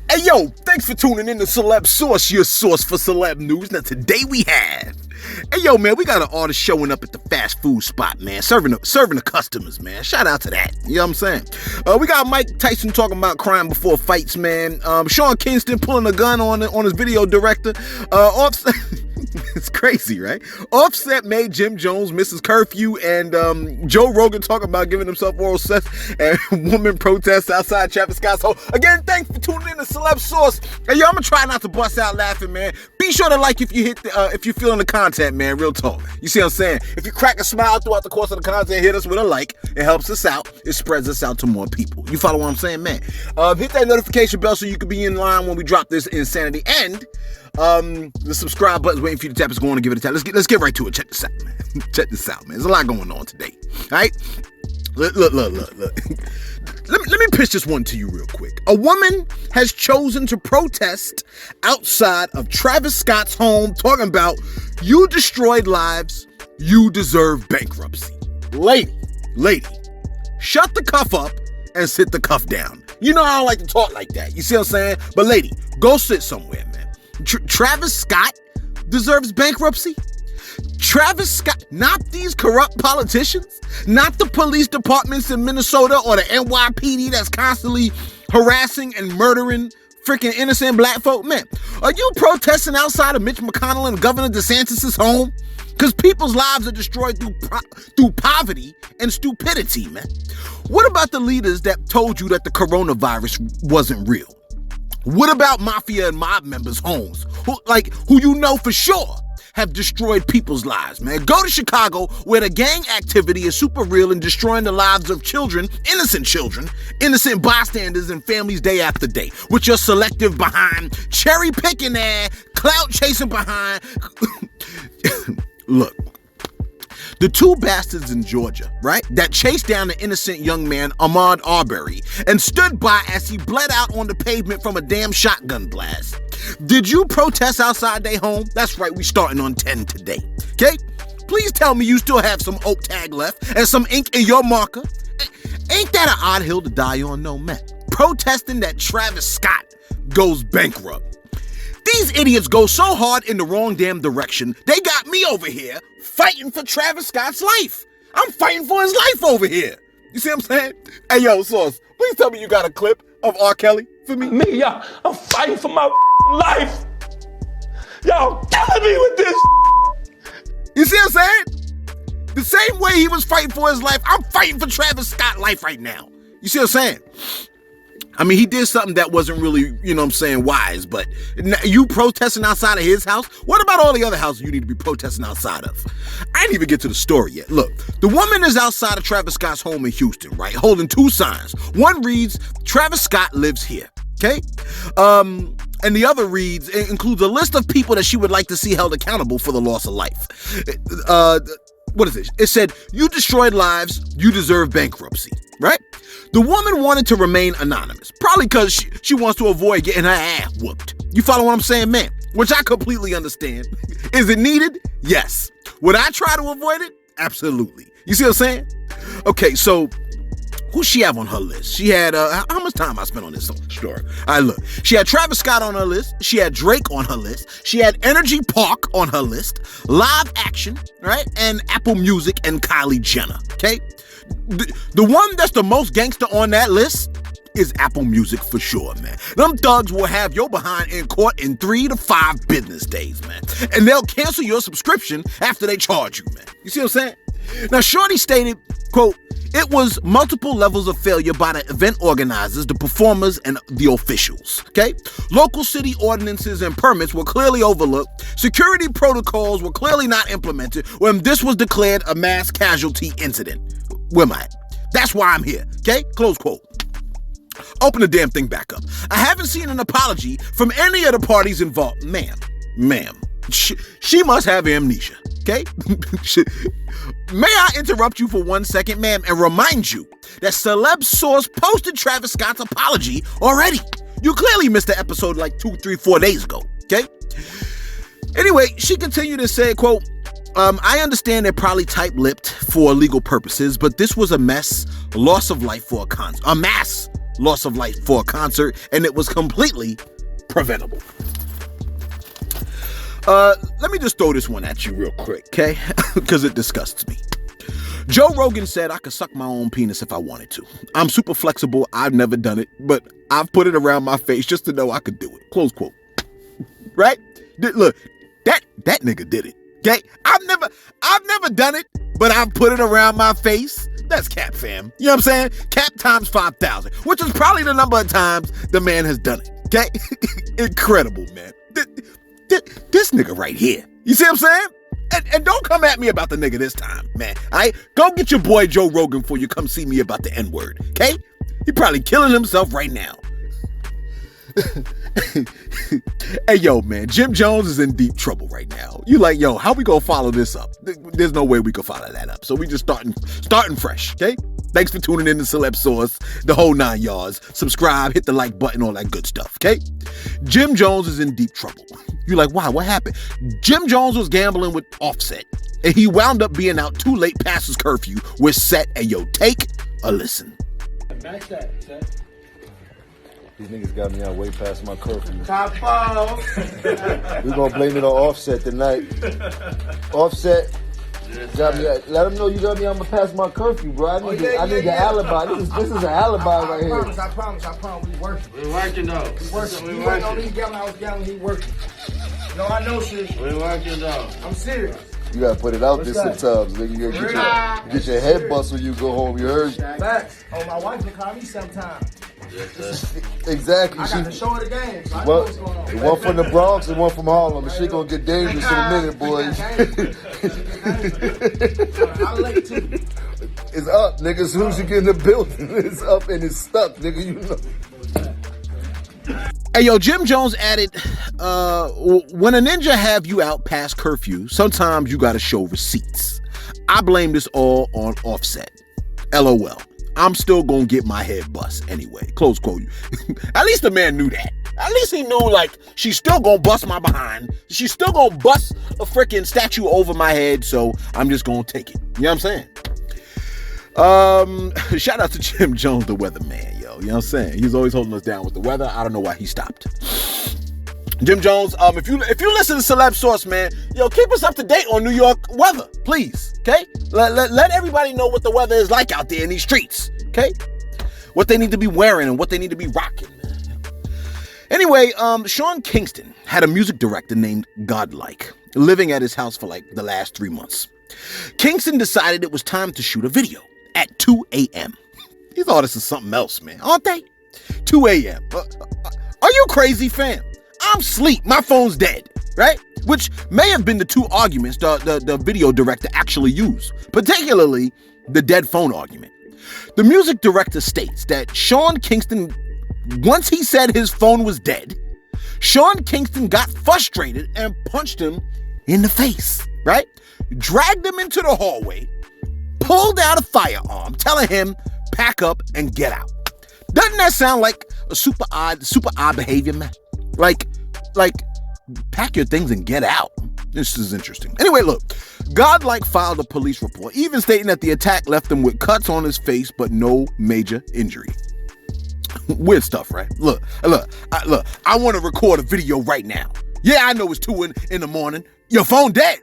Hey yo, thanks for tuning in to Celeb Source, your source for celeb news. Now today we have, hey yo man, we got an artist showing up at the fast food spot, man, serving the customers, man. Shout out to that. You know what I'm saying? We got Mike Tyson talking about crime before fights, man. Sean Kingston pulling a gun on his video director. Offset, it's crazy, right? Offset made Jim Jones Mrs. Curfew, and Joe Rogan talking about giving himself oral sex, and woman protests outside Travis Scott's home. Again, thanks for tuning in to Celeb Source. Hey yo, I'm gonna try not to bust out laughing, man. Be sure to like if you hit if you're feeling the content, man. Real talk. You see what I'm saying? If you crack a smile throughout the course of the content, hit us with a like. It helps us out. It spreads us out to more people. You follow what I'm saying, man? Hit that notification bell so you can be in line when we drop this insanity. And the subscribe button's waiting for you to tap. It's going to give it a tap. Let's get right to it. Check this out, man. Check this out, man. There's a lot going on today. All right? Look. Let me pitch this one to you real quick. A woman has chosen to protest outside of Travis Scott's home, talking about, you destroyed lives, you deserve bankruptcy. Lady, shut the cuff up and sit the cuff down. You know I don't like to talk like that. You see what I'm saying? But lady, go sit somewhere, man. Travis Scott deserves bankruptcy? Travis Scott, not these corrupt politicians, not the police departments in Minnesota or the NYPD that's constantly harassing and murdering freaking innocent black folk. Man, are you protesting outside of Mitch McConnell and Governor DeSantis' home? Because people's lives are destroyed through poverty and stupidity, man. What about the leaders that told you that the coronavirus wasn't real? What about mafia and mob members' homes, who you know for sure have destroyed people's lives, man? Go to Chicago, where the gang activity is super real and destroying the lives of innocent bystanders and families day after day, with your selective behind, cherry picking there, clout chasing behind. Look, the two bastards in Georgia, right, that chased down the innocent young man, Ahmaud Arbery, and stood by as he bled out on the pavement from a damn shotgun blast. Did you protest outside their home? That's right, we starting on 10 today, okay? Please tell me you still have some oak tag left and some ink in your marker. Ain't that an odd hill to die on? No, man. Protesting that Travis Scott goes bankrupt. These idiots go so hard in the wrong damn direction, they got me over here fighting for Travis Scott's life. I'm fighting for his life over here. You see what I'm saying? Hey, yo, Sauce, please tell me you got a clip of R. Kelly for me. Me, y'all, I'm fighting for my life. Y'all killing me with this. You see what I'm saying? The same way he was fighting for his life, I'm fighting for Travis Scott's life right now. You see what I'm saying? I mean, he did something that wasn't really, you know what I'm saying, wise, but you protesting outside of his house? What about all the other houses you need to be protesting outside of? I didn't even get to the story yet. Look, the woman is outside of Travis Scott's home in Houston, right, holding two signs. One reads, Travis Scott lives here, okay? And the other reads, it includes a list of people that she would like to see held accountable for the loss of life. What is it? It said, you destroyed lives, you deserve bankruptcy, right? The woman wanted to remain anonymous, probably because she wants to avoid getting her ass whooped. You follow what I'm saying, man? Which I completely understand. Is it needed? Yes. Would I try to avoid it? Absolutely. You see what I'm saying? Okay, so who she have on her list? She had, how much time I spent on this story? All right, look. She had Travis Scott on her list. She had Drake on her list. She had Energy Park on her list. Live Action, right? And Apple Music and Kylie Jenner, okay? The one that's the most gangster on that list is Apple Music for sure, man. Them thugs will have your behind in court in 3 to 5 business days, man. And they'll cancel your subscription after they charge you, man. You see what I'm saying? Now, Shorty stated, quote, it was multiple levels of failure by the event organizers, the performers, and the officials, okay? Local city ordinances and permits were clearly overlooked. Security protocols were clearly not implemented when this was declared a mass casualty incident. Where am I at? That's why I'm here, okay? Close quote. Open the damn thing back up. I haven't seen an apology from any of the parties involved. Ma'am, she must have amnesia, okay? May I interrupt you for 1 second, ma'am, and remind you that Celeb Source posted Travis Scott's apology already. You clearly missed the episode like 2, 3, 4 days ago, okay? Anyway, she continued to say, quote, I understand they're probably tight-lipped for legal purposes, but this was a mass loss of life for a mass loss of life for a concert, and it was completely preventable. Let me just throw this one at you real quick, okay? Because it disgusts me. Joe Rogan said I could suck my own penis if I wanted to. I'm super flexible. I've never done it, but I've put it around my face just to know I could do it. Close quote. Right? Look, that nigga did it. Okay? I've never done it, but I've put it around my face. That's cap, fam. You know what I'm saying? Cap times 5,000, which is probably the number of times the man has done it. Okay? Incredible, man. This nigga right here. You see what I'm saying? And don't come at me about the nigga this time, man. All right? Go get your boy Joe Rogan before you come see me about the N-word, okay? He probably killing himself right now. Hey, yo, man, Jim Jones is in deep trouble right now. You like, yo, how we gonna follow this up? There's no way we can follow that up. So we just starting fresh, okay? Thanks for tuning in to Celeb Source, the whole 9 yards. Subscribe, hit the like button, all that good stuff, okay? Jim Jones is in deep trouble. You're like, wow, what happened? Jim Jones was gambling with Offset, and he wound up being out too late past his curfew with Set. And yo, take a listen. Match that, Set. These niggas got me out way past my curfew. Top 5. We gonna blame it on Offset tonight. Offset got me out. Let them know you got me out past my curfew, bro. I need the alibi. This is an alibi right here. I promise. We working. We working though. We working on these gallons. I was gallon. He working. No, I know shit. We working though. I'm serious. You gotta put it out there sometimes, nigga. You gotta get your head bust when you go home. You heard? Facts. Oh, my wife can call me sometimes. Exactly. I got to show her the game. So I know Well, what's going on. the one from the Bronx and one from Harlem. And shit gonna get dangerous in a minute, boys. I'll let you too. It's up, nigga. As soon as you get in the building, it's up and it's stuck, nigga. You know. Hey, yo, Jim Jones added, when a ninja have you out past curfew, sometimes you gotta show receipts. I blame this all on Offset. LOL. I'm still gonna get my head bust anyway. Close quote. At least the man knew that. At least he knew, like, she's still gonna bust my behind. She's still gonna bust a freaking statue over my head, so I'm just gonna take it. You know what I'm saying? Shout out to Jim Jones, the weatherman, yo. You know what I'm saying? He's always holding us down with the weather. I don't know why he stopped. Jim Jones, if you listen to Celeb Source, man, yo, keep us up to date on New York weather, please, okay? Let everybody know what the weather is like out there in these streets, okay? What they need to be wearing and what they need to be rocking. Anyway, Sean Kingston had a music director named Godlike living at his house for like the last 3 months. Kingston decided it was time to shoot a video at 2 a.m. These artists are something else, man, aren't they? 2 a.m. Are you crazy, fam? I'm asleep. My phone's dead, right? Which may have been the two arguments the video director actually used, particularly the dead phone argument. The music director states that Sean Kingston, once he said his phone was dead, Sean Kingston got frustrated and punched him in the face, right? Dragged him into the hallway, pulled out a firearm, telling him, pack up and get out. Doesn't that sound like a super odd behavior, man? Like, pack your things and get out. This is interesting. Anyway, look, Godlike filed a police report, even stating that the attack left him with cuts on his face, but no major injury. Weird stuff, right? Look, I want to record a video right now. Yeah, I know it's 2 in the morning. Your phone dead.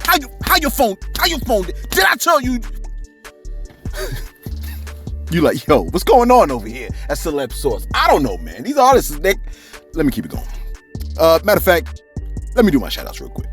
How your phone dead? Did I tell you? You like, yo, what's going on over here at Celeb Source? I don't know, man. These artists, let me keep it going. Matter of fact, let me do my shoutouts real quick.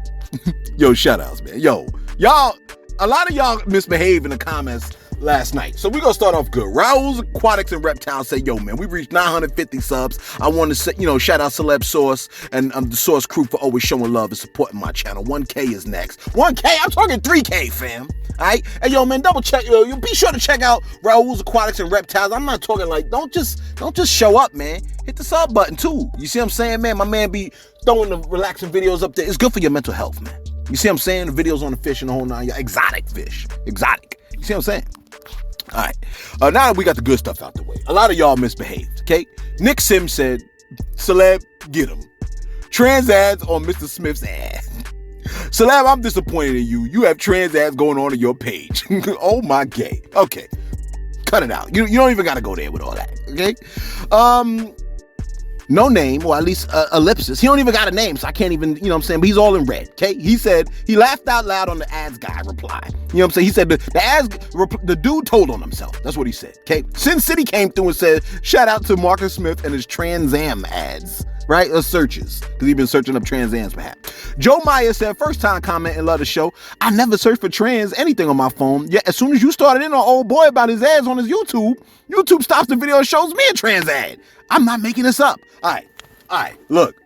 Yo, shoutouts, man. Yo, y'all, a lot of y'all misbehaved in the comments last night. So we're going to start off good. Raoul's Aquatics and Reptiles say, yo, man, we reached 950 subs. I want to say, shout out Celeb Source and the Source crew for always showing love and supporting my channel. 1K is next. 1K? I'm talking 3K, fam. All right? Hey, yo, man, double check. Yo, you be sure to check out Raoul's Aquatics and Reptiles. I'm not talking like, don't just show up, man. Hit the sub button, too. You see what I'm saying, man? My man be throwing the relaxing videos up there. It's good for your mental health, man. You see what I'm saying? The videos on the fish and the whole 9 yards. Exotic fish. Exotic. You see what I'm saying? All right. Now that we got the good stuff out the way, a lot of y'all misbehaved, okay? Nick Sims said, Celeb, get him. Trans ads on Mr. Smith's ass. Celeb, I'm disappointed in you. You have trans ads going on your page. Oh my gay. Okay. cut it out. You don't even got to go there with all that, okay? No name, or at least ellipsis. He don't even got a name, so I can't even, but he's all in red, okay? He said, he laughed out loud on the ads guy reply. He said the dude told on himself. That's what he said, okay? Sin City came through and said, shout out to Marcus Smith and his Trans Am ads, right? Or searches, because he's been searching up Trans Am's behalf. Joe Meyer said, first time comment and love the show. I never searched for trans anything on my phone. Yet as soon as you started in on old boy about his ads on his YouTube stops the video and shows me a trans ad. I'm not making this up. All right. Look.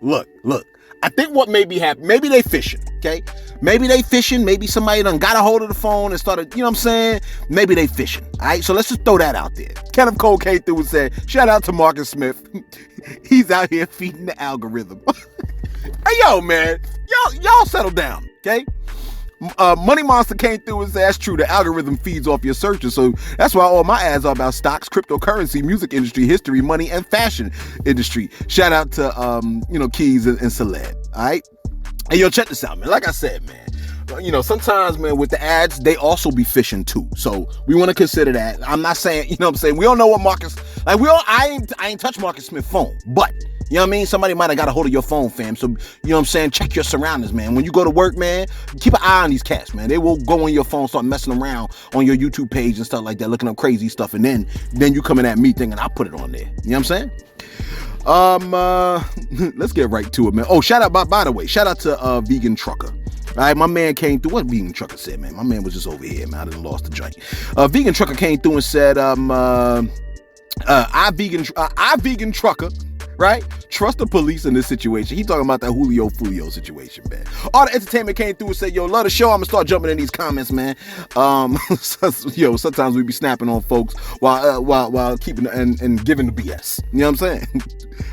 I think what maybe happened, maybe they fishing, okay? Maybe they fishing. Maybe somebody done got a hold of the phone and started, Maybe they fishing, all right? So let's just throw that out there. Kenneth Cole came through and said, shout out to Marcus Smith. He's out here feeding the algorithm. Hey, yo, man. Y'all settle down, okay? Money Monster came through and said, that's true, the algorithm feeds off your searches, so that's why all my ads are about stocks, cryptocurrency, music industry, history, money, and fashion industry. Shout out to Keys and Celebs. All right. Hey, yo, check this out, man. Like I said, man, sometimes, man, with the ads, they also be fishing too. So we want to consider that. I'm not saying, we don't know what Marcus, I ain't touched Marcus Smith's phone, but somebody might have got a hold of your phone, fam. So, check your surroundings, man. When you go to work, man, keep an eye on these cats, man. They will go on your phone, start messing around on your YouTube page and stuff like that, looking up crazy stuff. And then you coming at me thinking I put it on there. You know what I'm saying? Let's get right to it, man. Oh, shout out, by the way, shout out to Vegan Trucker. All right, my man came through. What Vegan Trucker said, man? My man was just over here, man. I done lost the joint. Vegan Trucker came through and said, I vegan trucker, right? Trust the police in this situation. He talking about that Julio Fulio situation, man. All the entertainment came through and said, yo, love the show. I'm gonna start jumping in these comments, man. Sometimes we be snapping on folks while keeping and giving the BS. You know what I'm saying?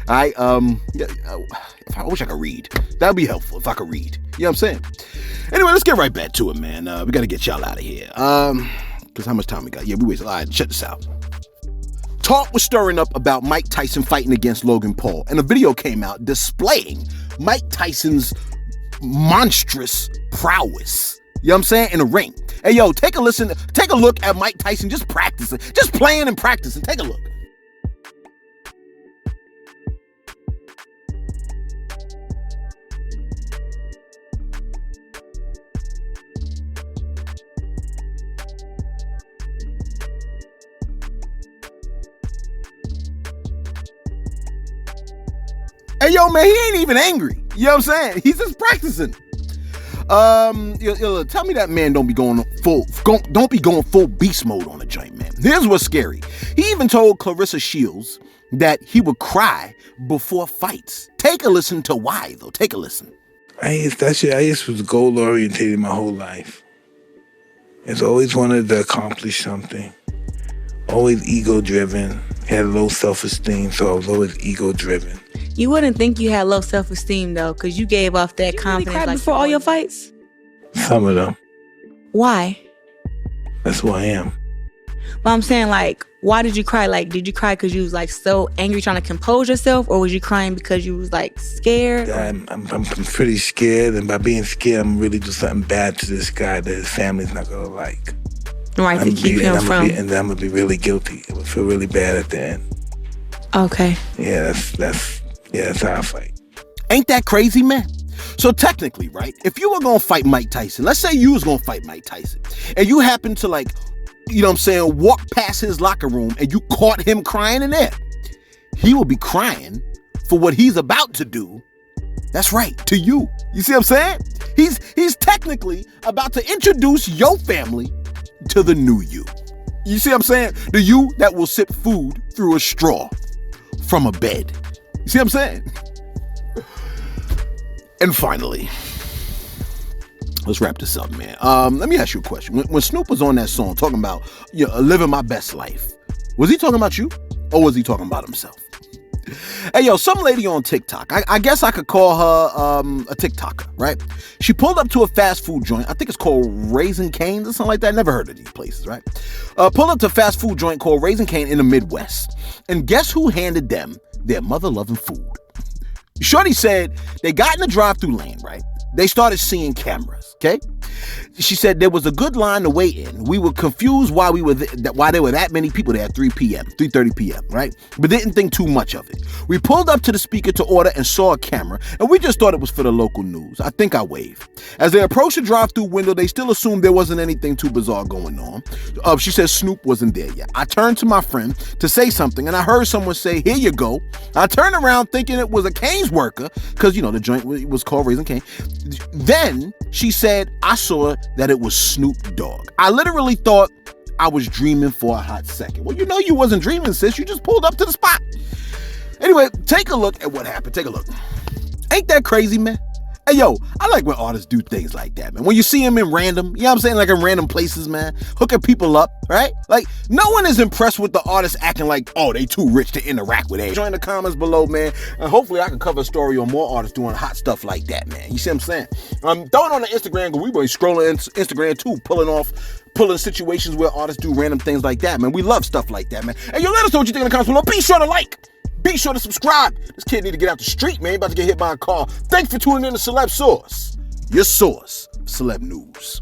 All right. I wish I could read. That'd be helpful if I could read. You know what I'm saying? Anyway, let's get right back to it, man. We gotta get y'all out of here. Because how much time we got? Yeah, we wasted. All right, check this out. Talk was stirring up about Mike Tyson fighting against Logan Paul, and a video came out displaying Mike Tyson's monstrous prowess. You know what I'm saying? In the ring. Hey, yo, take a look at Mike Tyson just practicing, just playing and practicing. Take a look. Hey, yo, man, he ain't even angry. You know what I'm saying? He's just practicing. Tell me that man don't be going full beast mode on the joint, man. Here's what's scary. He even told Clarissa Shields that he would cry before fights. Take a listen to why, though. Take a listen. I just was goal oriented my whole life. It's always wanted to accomplish something. Always ego driven. Had low self-esteem, so I was always ego driven. You wouldn't think you had low self-esteem, though, because you gave off that confidence. You really cried before all your fights? Some of them. Why? That's who I am. But I'm saying, why did you cry? Did you cry because you was, so angry trying to compose yourself? Or was you crying because you was, scared? I'm pretty scared, and by being scared, I'm really do something bad to this guy that his family's not going to like. Right, to keep him from... And then I'm going to be really guilty. It would feel really bad at the end. Okay. Yeah, that's how I fight. Ain't that crazy, man? So technically, right, if you were going to fight Mike Tyson, let's say you was going to fight Mike Tyson, and you happen to, walk past his locker room and you caught him crying in there, he will be crying for what he's about to do. That's right, to you. You see what I'm saying? He's technically about to introduce your family to the new you. You see what I'm saying? The you that will sip food through a straw from a bed. You see what I'm saying? And finally, let's wrap this up, man. Let me ask you a question. When Snoop was on that song talking about living my best life, was he talking about you or was he talking about himself? Hey, yo, some lady on TikTok, I guess I could call her a TikToker, right? She pulled up to a fast food joint. I think it's called Raising Cane's or something like that. Never heard of these places, right? Pulled up to a fast food joint called Raising Cane in the Midwest. And guess who handed them their mother-loving food? Shorty said they got in the drive-thru lane, right? they started seeing cameras, okay? She said there was a good line to wait in. We were confused why there were that many people there at 3:30 p.m., right? But didn't think too much of it. We pulled up to the speaker to order and saw a camera, and we just thought it was for the local news. I think I waved. As they approached the drive-through window, they still assumed there wasn't anything too bizarre going on. She said Snoop wasn't there yet. I turned to my friend to say something, and I heard someone say, "Here you go." I turned around thinking it was a Cane's worker, because, you know, the joint was called Raising Cane. Then she said, I saw that it was Snoop Dogg. I literally thought I was dreaming for a hot second. Well, you know you wasn't dreaming, sis. You just pulled up to the spot. Anyway, take a look at what happened. Take a look. Ain't that crazy, man? Hey, yo, I like when artists do things like that, man. When you see them in random, you know what I'm saying? Like in random places, man. Hooking people up, right? Like, no one is impressed with the artists acting like, oh, they too rich to interact with it. Join the comments below, man. And hopefully I can cover a story on more artists doing hot stuff like that, man. You see what I'm saying? Throw it on the Instagram, because we were scrolling Instagram too, pulling situations where artists do random things like that, man. We love stuff like that, man. Hey, yo, let us know what you think in the comments below. Be sure to like. Be sure to subscribe. This kid need to get out the street, man. He about to get hit by a car. Thanks for tuning in to Celeb Source, your source of celeb news.